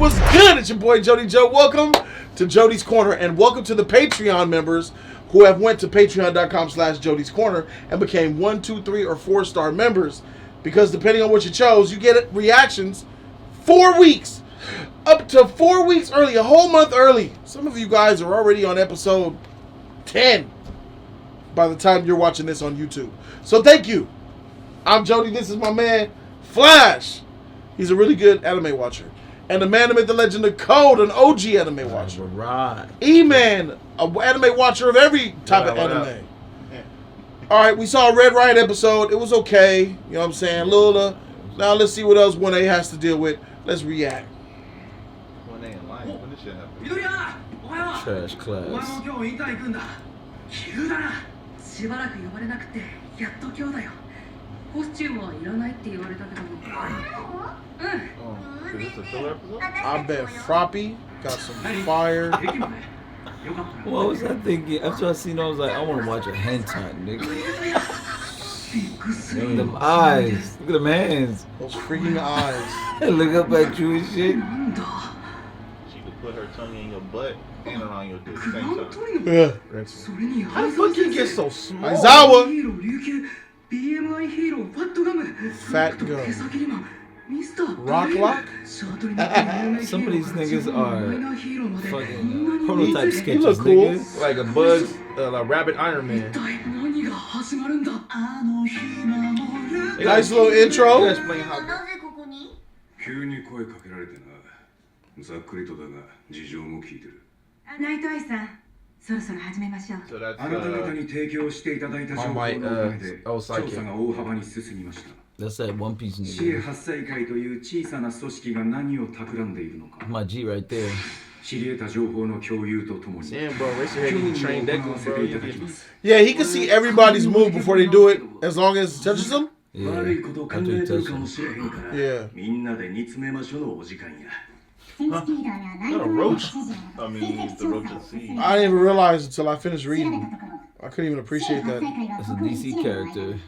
What's good? It's your boy Jody Joe. Welcome to Jody's Corner and welcome to the Patreon members who have went to patreon.com/Jody's Corner and became 1, 2, 3, or 4-star members. Because depending on what you chose, you get reactions 4 weeks. Up to 4 weeks early, a whole month early. Some of you guys are already on episode 10 by the time you're watching this on YouTube. So thank you. I'm Jody. This is my man, Flash. He's a really good anime watcher. And the man, the myth, the legend, the code, an OG anime watcher. Right. E-Man, an anime watcher of every type of anime. Alright, we saw a Red Riot episode. It was okay. You know what I'm saying? Lula. Now let's see what else 1A has to deal with. Let's react. 1A in line. When this shit happen? Trash class. コスチュームはいらないって言われたけども。Is this a filler episode? I bet Froppy got some fire. What was I thinking? After I seen it, I was like, I want to watch a hentai, nigga. Them eyes. Look at them hands. Those freaking eyes. Look up at you and shit. She could put her tongue in your butt and around your dick at the same time. Yeah. How the fuck you get so small? Aizawa. Fat Gum. Rock Lock? Some of these niggas are fucking prototype sketches, he look cool. niggas. Like a bug, a rabbit Iron Man. Nice little intro. You explain how. 急に声かけられてな。ざっくりとだが事情も聞いてる。ナイトアイさん、そろそろ始めましょう。 So that's あなた方に提供していただいた情報のおかげで調査が大幅に進みました。 That's that One Piece 市営 nigga. 八歳会という小さな組織が何を企んでいるのか。 My G right there. 知り得た情報の共有とともに。 Damn, bro. Race your head and train Deku, bro. You get Yeah, he can see everybody's move before they do it as long as it touches them. Yeah. 悪いこと考えてるかもしれへんから。 Yeah. みんなで煮詰めましょうのお時間や。 Not a roach. I mean, the roach is sea. I didn't even realize until I finished reading. I couldn't even appreciate that. That's a DC character.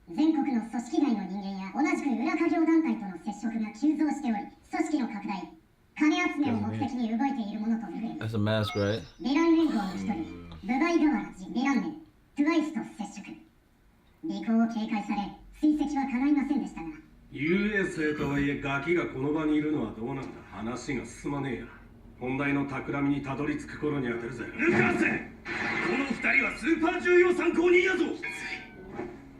全国の組織外の人間や同じく裏稼業団体との接触が急増しており、組織の拡大、金集めを目的に動いているものと見られる。 That's a mask, right? ベラン連合の一人、ブバイガワラジ・ベランメン、トゥワイスと接触。尾行を警戒され、追跡は叶いませんでしたが。遊泳生とはいえガキがこの場にいるのはどうなんだ。話が進まねえや。本題の企みにたどり着く頃に当てるぜ。抜かせ。この二人はスーパー重要参考人やぞ。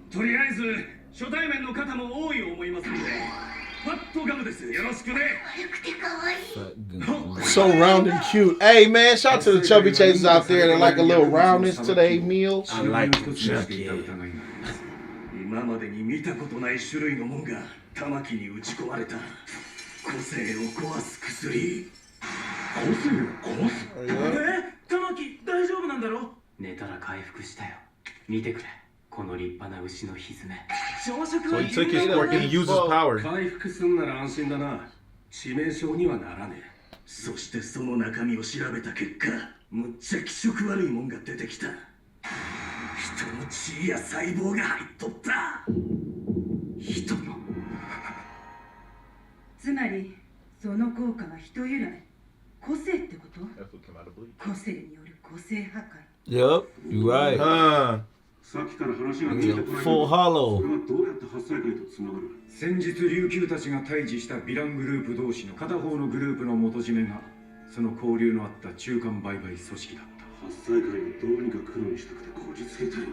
とりあえず初対面の方も多い思いますので、ファットガムです。よろしくね。 So round and cute. Hey, man, shout out to the chubby chasers out there that like a little roundness to their meals. I like the chubby. 今までに見たことない種類のもんが玉木に打ち込まれた。個性を壊す薬。個性を壊す？玉木大丈夫なんだろ？寝たら回復したよ。見てくれ。この立派な牛のひづめ。朝食 So は he took his quirk and he used his power. 回復すんなら安心だな。致命傷にはならねえ。そしてその中身を調べた結果、むっちゃ気色悪いもんが出てきた。人の血や細胞が入っとった。人の。つまり、その効果は人由来。個性ってこと？ That's what came out of bleach. 個性による個性破壊。 Yup, you right. さっきから話が聞いてこない。 Full hollow. これはどうやって発災会とつながる？先日琉球たちが対峙したヴィラングループ同士の片方のグループの元締めがその交流のあった中間売買組織だった。発災会をどうにか黒にしたくてこじつけたよ。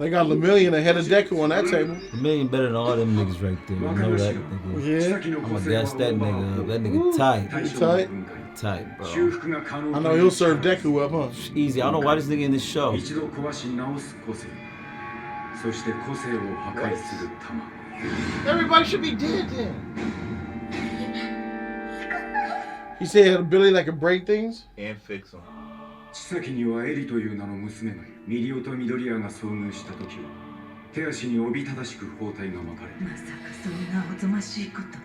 They got Lemillion ahead of Deku on that table. A million better than all them niggas right there. I know that nigga. Yeah. I'ma gas that nigga up. That nigga tight. Tight. Tight, bro. I know he'll serve Deku up, huh? Easy. I don't know why this nigga in this show. 一度壊し直す個性。そして個性を破壊する玉。 Everybody should be dead then. He said he had a ability that could break things. And fix them. 千崎にはエリという名の娘がいる。ミリオと緑谷が遭遇した時は手足におびただしく包帯が巻かれた。まさかそんなおぞましいこと。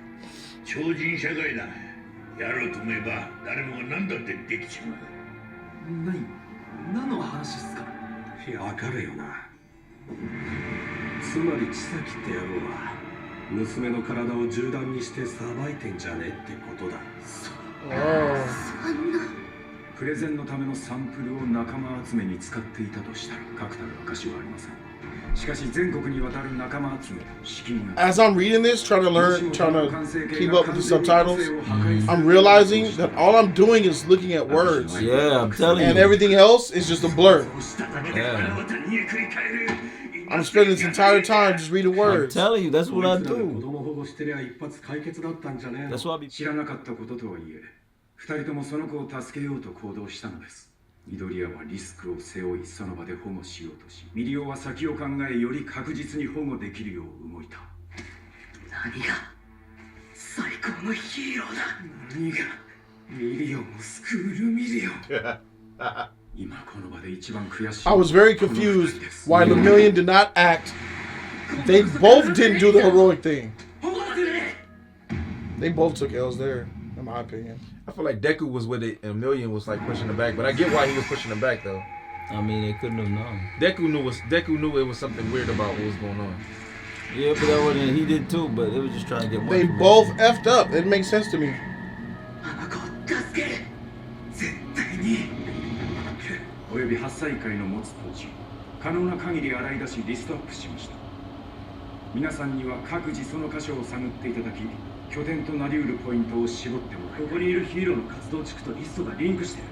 超人社会だ。やろうと思えば誰もが何だってできちまう。何の話っすか？いや、わかるよな。つまり千崎って野郎は娘の体を銃弾にしてさばいてんじゃねえってことだ。プレゼンのためのサンプルを仲間集めに使っていたとしたら確たる証はありません。しかし全国にわたる仲間集め、資金が As I'm reading this, trying to keep up with the subtitles, I'm realizing that all I'm doing is looking at words. Yeah, I'm telling you. And everything else is just a blur. Yeah. I'm spending this entire time just reading I'm words. telling you, that's what I 子 do. 供保護してりゃ一発解決だったんじゃねえの。 That's why I be. 知らなかったこととはいえ、二人ともその子を助けようと行動したのです。緑谷はリスクを背負いその場で保護しようとし、ミリオは先を考えより確実に保護できるよう動いた。何が最高のヒーローだ。何がミリオンを救うルミリオン。今この場で一番悔しい。 I was very confused why Lemillion did not act. They both didn't do the heroic thing. They both took L's there, in my opinion. I feel like Deku was with it and Million was like pushing him back, but I get why he was pushing him back though. I mean, they couldn't have known. Deku knew it was something weird about what was going on. Yeah, but that wasn't. He did too, but they were just trying to get more. They both effed up. It makes sense to me. および8歳会の持つポーチ、可能な限り洗い出しリストアップしました。皆さんには各自その箇所を探っていただき、拠点となりうるポイントを絞ってもらい、ここにいるヒーローの活動地区とリストがリンクしてる。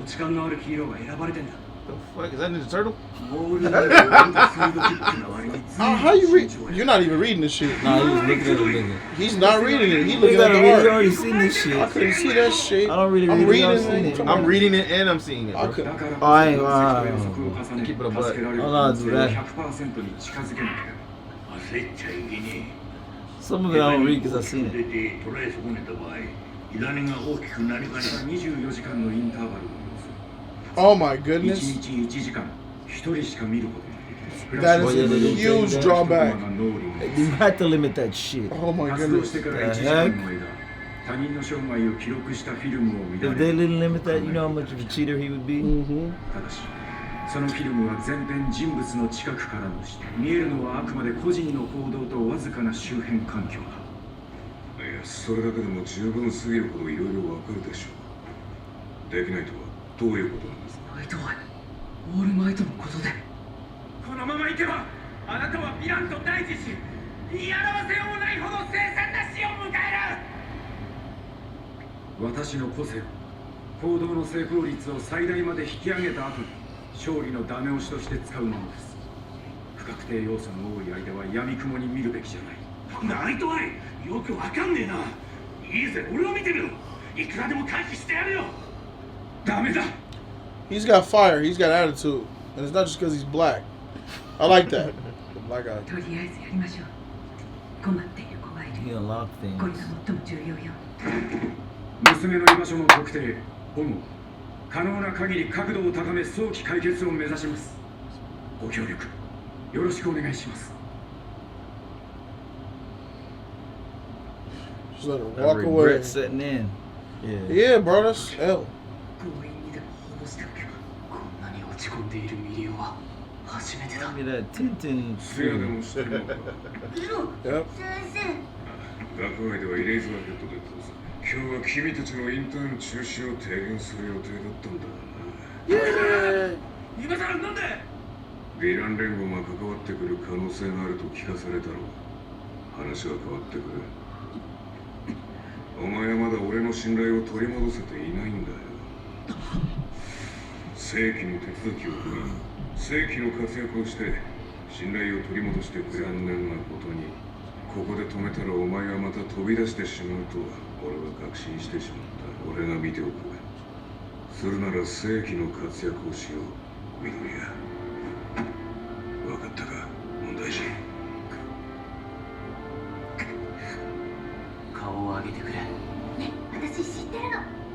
土地勘のあるヒーローが選ばれてんだ。 The fuck is that Ninja Turtle? How you read? You're not even reading this shit. Nah, he was looking at the nigga. He's not reading it. He You looking at gotta the read. You art. already seen this shit. I couldn't see that shit. I don't really I'm read it. reading I've seen it. it. I'm reading it and I'm seeing it. I Bro. could. Oh, I ain't lying. Keep it a butt. I'll do that. 100% に近づけなければ。焦っちゃいけね Some of it I don't read because I've seen 出 it. て捉え損ねた場合、火種が大きくなりかねない。24時間のインターバルの Oh my 様子。 goodness. 1日1時間、1人しか見ることがで That きない。 is a huge drawback. You had to limit that shit. Oh my 活動 goodness. してから1時間の間、他人の生涯を記録したフィルムを見ら If れ they る。 didn't limit that, you know how much of a cheater he would be? Mm-hmm. ただし、そのフィルムは全編人物の近くからの視点。見えるのはあくまで個人の行動とわずかな周辺環境だ。いや、それだけでも十分すぎるほどいろいろわかるでしょう。できないとはどういうことなんですか。オールマイトのことで。このままいけば、あなたはヴィランと対峙し、言い表せようもないほど凄惨な死を迎える。私の個性、行動の成功率を最大まで引き上げた後に勝利のダメ押しとして使うものです。不確定要素の多い間は闇雲に見るべきじゃない。ナイトアイ、よくわかんねえな。いいぜ、俺を見てみろ。いくらでも回避してやるよ。ダメだ。 He's got fire. He's got attitude, and it's not just because he's black. I like that. The black guy. とりあえずやりましょう。困っている子がい He る。 unlocked これ things. が最も重要よ。娘の居場所の特定、保護、可能な限り角度を高め早期解決を目指します。ご協力よろしくお願いします。 Just let her That walk away. Regret setting in. Yeah. Yeah, bro. That's L. 強引にでも保護しておけば、こんなに落ち込んでいるミリオは初めてだ。 Give me that Tintin. せやでもしてるのか。 Yep. 学外ではイレイズがヘッドで通す。今日は君たちのインターン中止を提言する予定だったんだがな。今さらなんで？ヴィラン連合が関わってくる可能性があると聞かされたろう。話は変わってくる。お前はまだ俺の信頼を取り戻せていないんだよ。正規の手続きを踏み、正規の活躍をして信頼を取り戻してくれ。残念なことに、ここで止めたらお前はまた飛び出してしまうと俺は確信してしまった。俺が見ておく。するなら正規の活躍をしよう、緑谷。分かったか、問題児。顔を上げてくれ。ね、私知ってるの。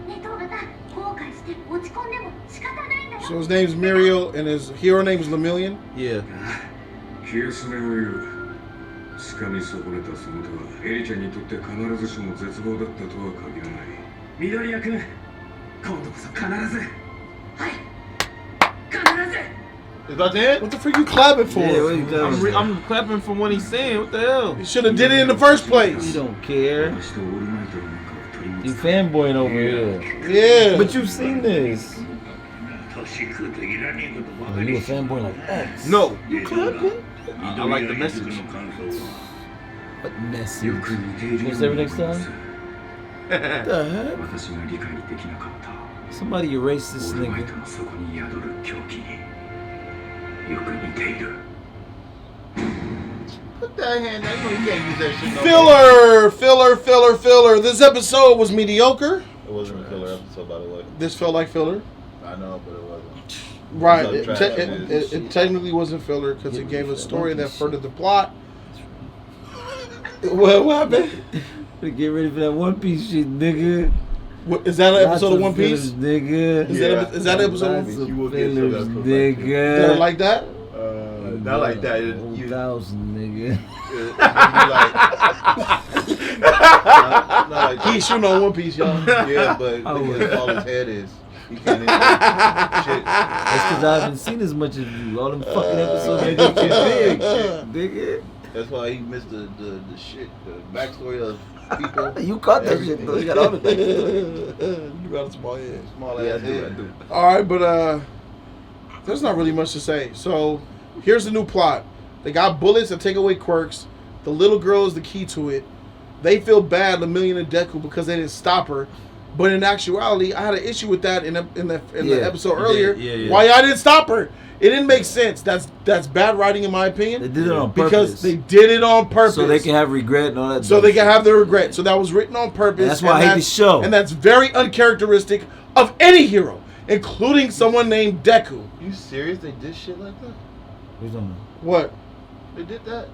ね、トーガタ、後悔して落ち込んでも仕方ないんだよ。 So his name's Muriel, and his hero name is Lemillion. Yeah. 気休めを言う。掴み損ねたその手はエリちゃんにとって必ずしも絶望だったとは限らない。緑谷君、今度こそ必ず。はい、必ず。It's about to end? What the freak you clapping for? Yeah, what you clapping? I'm clapping from what he's saying. What the hell? You should have did it in the first You place. don't care. You fanboying over here. Yeah. But you've seen this. 年食うといらねえことば Oh, か you り a fanboy like X. No. You clapping? I like the message. What message? What's every next time? What the heck? Somebody erase this nigga. Put that hand down. You know you can't use that shit. Filler. This episode was mediocre. It wasn't a filler episode, by the way. This felt like filler. I know, but it wasn't. Right. It's It, trash. it technically wasn't filler because it gave a story that furthered the plot. What happened? Get ready for that One Piece shit, nigga. What, is that an Lots episode of One Piece? fillers, nigga. Is that an episode of One Lots Piece? You will get fillers, fillers, nigga. That like that? Not like that. Old You, thousand, nigga. not like He shooting on One Piece, y'all. yeah, but I look would. at how tall his head is. He can't shit. That's because I haven't seen as much as you. All them fucking episodes make that shit big, shit, nigga. That's why he missed the shit, the backstory of people. You caught that shit though. You got all the things. You got a small head. Small ass head. All right, but there's not really much to say. So here's the new plot. They got bullets that take away quirks. The little girl is the key to it. They feel bad, Lemillion and Deku, because they didn't stop her. But in actuality, I had an issue with that in the episode earlier. Yeah. Why I didn't stop her? It didn't make sense. That's bad writing in my opinion. They did it on purpose. Because they did it on purpose. So they can have regret and all that. So they can have their regret. So that was written on purpose. And that's why I hate the show. And that's very uncharacteristic of any hero, including someone named Deku. You serious? They did shit like that? What? They did that?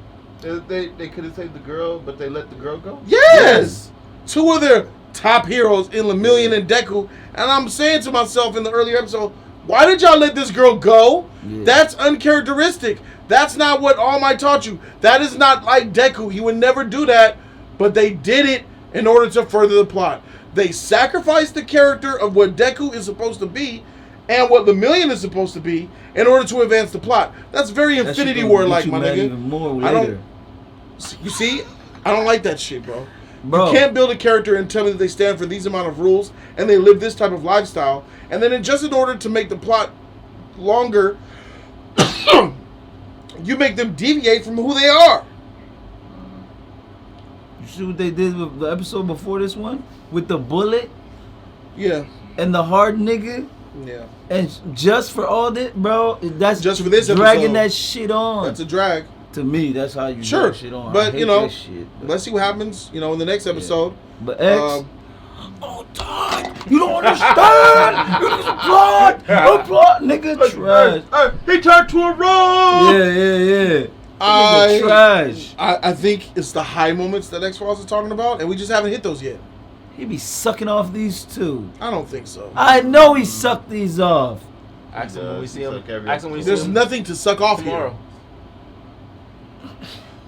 They could have saved the girl, but they let the girl go? Yes! Two of their top heroes in Lemillion and Deku. And I'm saying to myself in the earlier episode, why did y'all let this girl go? Yeah. That's uncharacteristic. That's not what All Might taught you. That is not like Deku. He would never do that. But they did it in order to further the plot. They sacrificed the character of what Deku is supposed to be and what Lemillion is supposed to be in order to advance the plot. That's very That shit Infinity gonna War get like, you my mad nigga. even more I later. don't. You see, I don't like that shit, bro. Bro. You can't build a character and tell me that they stand for these amount of rules and they live this type of lifestyle, and then just in order to make the plot longer, you make them deviate from who they are. You see what they did with the episode before this one? With the bullet Yeah, and the hard nigga? yeah. And just for all that, bro, that's Just for this dragging episode. that shit on. That's a drag. To me, that's how you Sure, drag shit on. I but hate you know, that shit, but- let's see what happens. You know, in the next episode. But X, Um, Todd, you don't understand. You just plot, nigga, trash. He turned to a road. Yeah. Nigga, trash. I think it's the high moments that X-Files is talking about, and we just haven't hit those yet. He be sucking off these two. I don't think so. I know he sucked these off. Ask him when we see him. Suck every Ask him when we see There's him nothing to suck off tomorrow. here.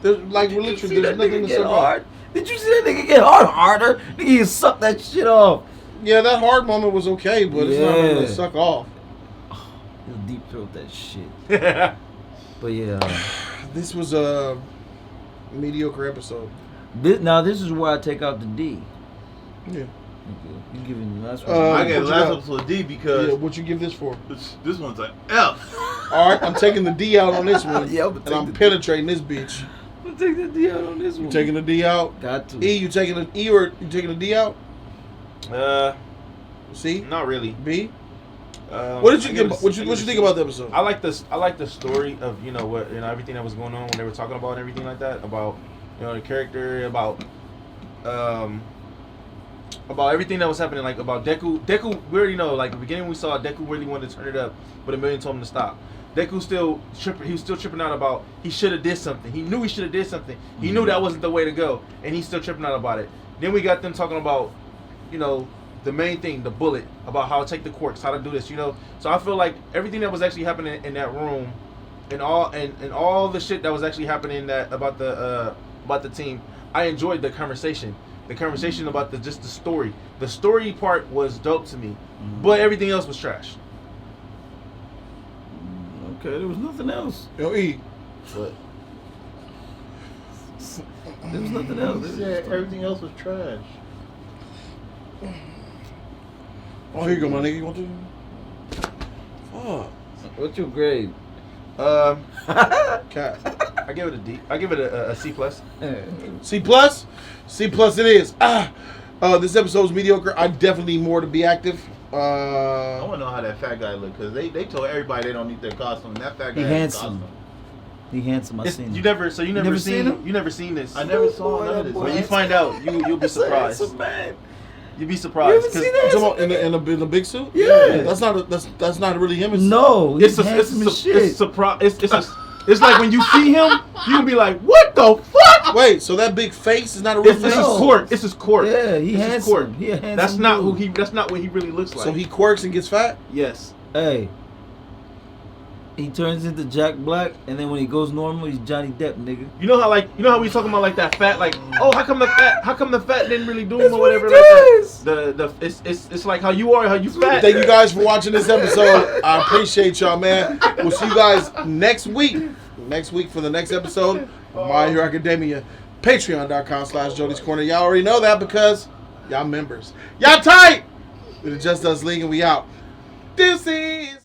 There's like Did you literally, see there's that nothing nigga to get suck off. hard? Did you see that nigga get harder? Nigga, you suck that shit off. Yeah, that hard moment was okay, but it's not going Yeah. to suck off. He'll deep throat that shit. But yeah, This was a mediocre episode. this is where I take out the D. Yeah. You giving the last one? Uh, I gave what the you last got? episode a D because Yeah, what you give this for? this one's an F. All right, I'm taking the D out on this one, Yeah, I'm gonna and take I'm the D. penetrating this bitch. I'm take the D out on this one. You taking the D out? Got to. E, you taking the E or you taking the D out? C, Not really. B. What did you I get? give it a- What you I give it a think C. about the episode? I like this. I like the story of what everything that was going on when they were talking about and everything like that about the character about everything that was happening like about Deku. Deku, we already know like the beginning we saw Deku really wanted to turn it up, but Lemillion told him to stop. Deku still tripping. He was still tripping out about he should have did something. He knew he should have did something. He knew that wasn't the way to go, and he's still tripping out about it. Then we got them talking about the main thing, the bullet, about how to take the quirks, how to do this, So I feel like everything that was actually happening in that room, and all the shit that was actually happening about the team, I enjoyed the conversation. The conversation about the story. The story part was dope to me, but everything else was trash. Okay, there was nothing else. Yo, E. But There was nothing else. he said everything else was trash. Oh, here you go, my nigga. You want to? Fuck. What's your grade? Cat. I give it a D. I give it a C plus. C plus? C plus it is. This episode was mediocre. I definitely need more to be active. I want to know how that fat guy look because they told everybody they don't need their costume. That fat guy He has a handsome. costume. He handsome. I seen You him. never seen never seen him? you never seen this. I never saw none of this. When you find out, you'll be surprised. Handsome, man. You'll be surprised. You ever 'cause seen that? You talking about in a big suit? Yeah. That's not really him. It's, No, he's It's handsome as shit. it's like when you see him, you can be like, what the fuck? Wait, so that big face is not a real It's his face? No. court. It's his court. Yeah, he It's his handsome. court. He a handsome That's not dude. who he. That's not what he really looks like. So he quirks and gets fat? Yes. Hey, he turns into Jack Black, and then when he goes normal, he's Johnny Depp, nigga. You know how we talking about like that fat, like, oh, how come the fat didn't really do him That's or what he whatever like does. that. It's like how you are, how you fat. Thank you guys for watching this episode. I appreciate y'all, man. We'll see you guys next week. Next week for the next episode of My Hero Academia. Patreon.com/Jody's Corner. Y'all already know that because y'all members. Y'all tight! With the Just Us League and we out. Deuces!